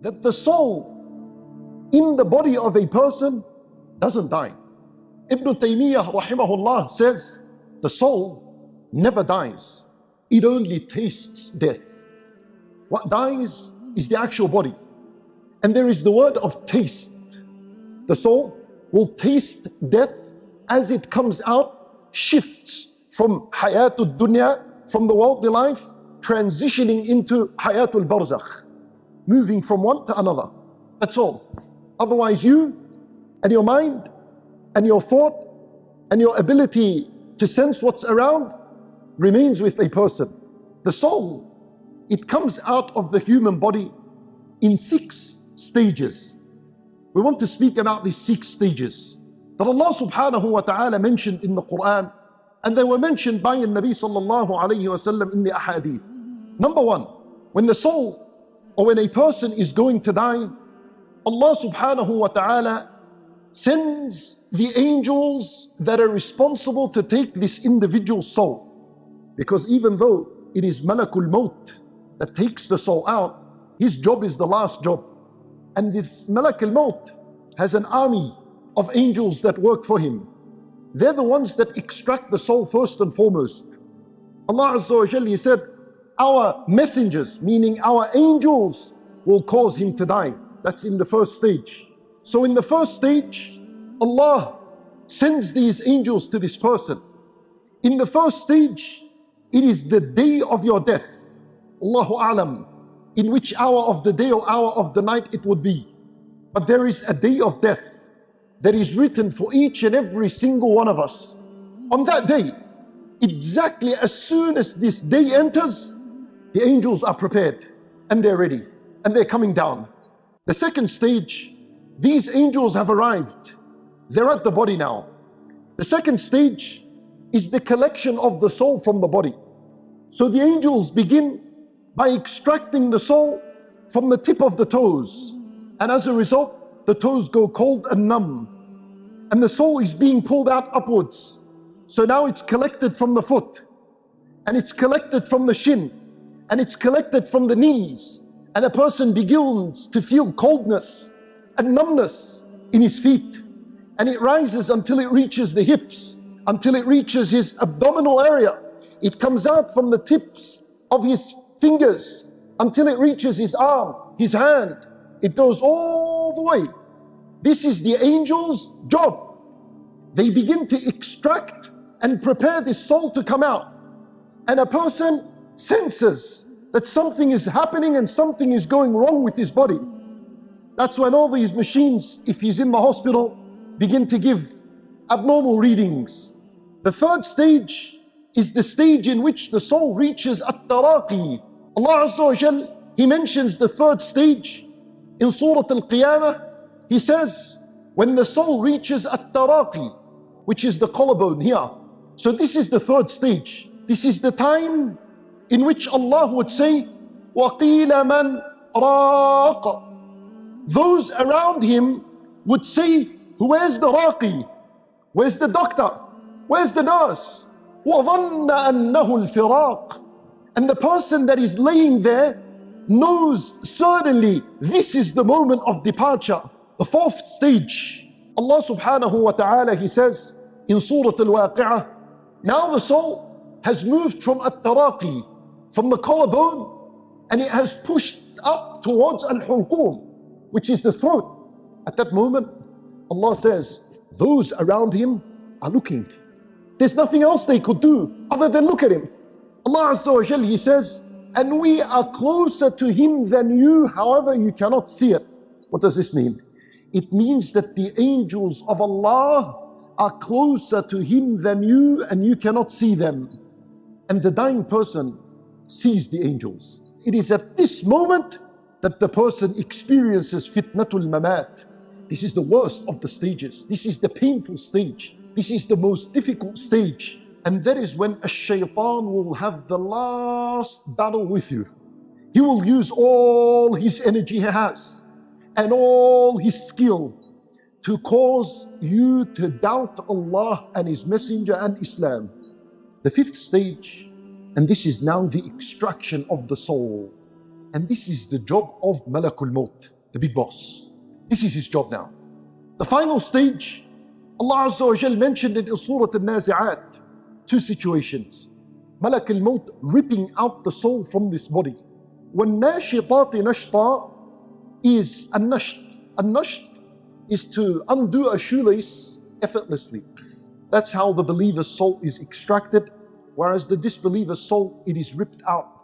that the soul in the body of a person doesn't die. Ibn Taymiyyah rahimahullah says the soul never dies. It only tastes death. What dies is the actual body. And there is the word of taste. The soul will taste death as it comes out, shifts from hayatul dunya, from the worldly life, transitioning into hayatul barzakh, moving from one to another. That's all. Otherwise, you and your mind and your thought and your ability to sense what's around remains with a person. The soul, it comes out of the human body in 6 stages. We want to speak about these 6 stages that Allah subhanahu wa ta'ala mentioned in the Quran, and they were mentioned by the Nabi sallallahu alayhi wa sallam in the ahadith. Number 1, when the soul or when a person is going to die, Allah subhanahu wa ta'ala sends the angels that are responsible to take this individual's soul. Because even though it is Malakul Maut that takes the soul out, his job is the last job. And this Malakul Maut has an army of angels that work for him. They're the ones that extract the soul first and foremost. Allah Azza wa Jalla, He said, our messengers, meaning our angels, will cause him to die. That's in the first stage. So in the first stage, Allah sends these angels to this person. In the first stage, it is the day of your death. Allahu A'lam, in which hour of the day or hour of the night it would be. But there is a day of death that is written for each and every single one of us. On that day, exactly as soon as this day enters, the angels are prepared and they're ready and they're coming down. The second stage, these angels have arrived. They're at the body now. The second stage is the collection of the soul from the body. So the angels begin by extracting the soul from the tip of the toes. And as a result, the toes go cold and numb. And the soul is being pulled out upwards. So now it's collected from the foot. And it's collected from the shin. And it's collected from the knees. And a person begins to feel coldness and numbness in his feet. And it rises until it reaches the hips, until it reaches his abdominal area. It comes out from the tips of his fingers until it reaches his arm, his hand. It goes all the way. This is the angels' job. They begin to extract and prepare this soul to come out. And a person senses that something is happening and something is going wrong with his body. That's when all these machines, if he's in the hospital, begin to give abnormal readings. The third stage is the stage in which the soul reaches at-taraqi. Allah Azza wa Jal, He mentions the third stage in Surah Al-Qiyamah. He says, when the soul reaches at-taraqi, which is the collarbone here. So this is the third stage. This is the time in which Allah would say, وَقِيلَ مَنْ رَاقَ. Those around him would say, where's the raqi? Where's the doctor? Where's the nurse? وَظَنَّ أَنَّهُ الْفِرَاقِ. And the person that is laying there knows certainly this is the moment of departure. The fourth stage, Allah subhanahu wa ta'ala, He says in Surah Al-Waqi'ah, now the soul has moved from at-taraqi, from the collarbone, and it has pushed up towards al-hulqum, which is the throat. At that moment, Allah says, those around him are looking. There's nothing else they could do other than look at him. Allah Azza wa Jal, He says, and we are closer to him than you, however you cannot see it. What does this mean? It means that the angels of Allah are closer to him than you, and you cannot see them. And the dying person sees the angels. It is at this moment that the person experiences fitnatul mamat. This is the worst of the stages. This is the painful stage. This is the most difficult stage. And that is when a shaitan will have the last battle with you. He will use all his energy he has and all his skill to cause you to doubt Allah and His Messenger and Islam. The fifth stage, and this is now the extraction of the soul. And this is the job of Malakul Maut, the big boss. This is his job now. The final stage, Allah Azza wa Jal mentioned in Surah Al-Nazi'at, two situations. Malak al-Maut ripping out the soul from this body. وَالنَّاشِطَاتِ نَشْطًا is an-nasht. An-nasht is to undo a shoelace effortlessly. That's how the believer's soul is extracted, whereas the disbeliever's soul, it is ripped out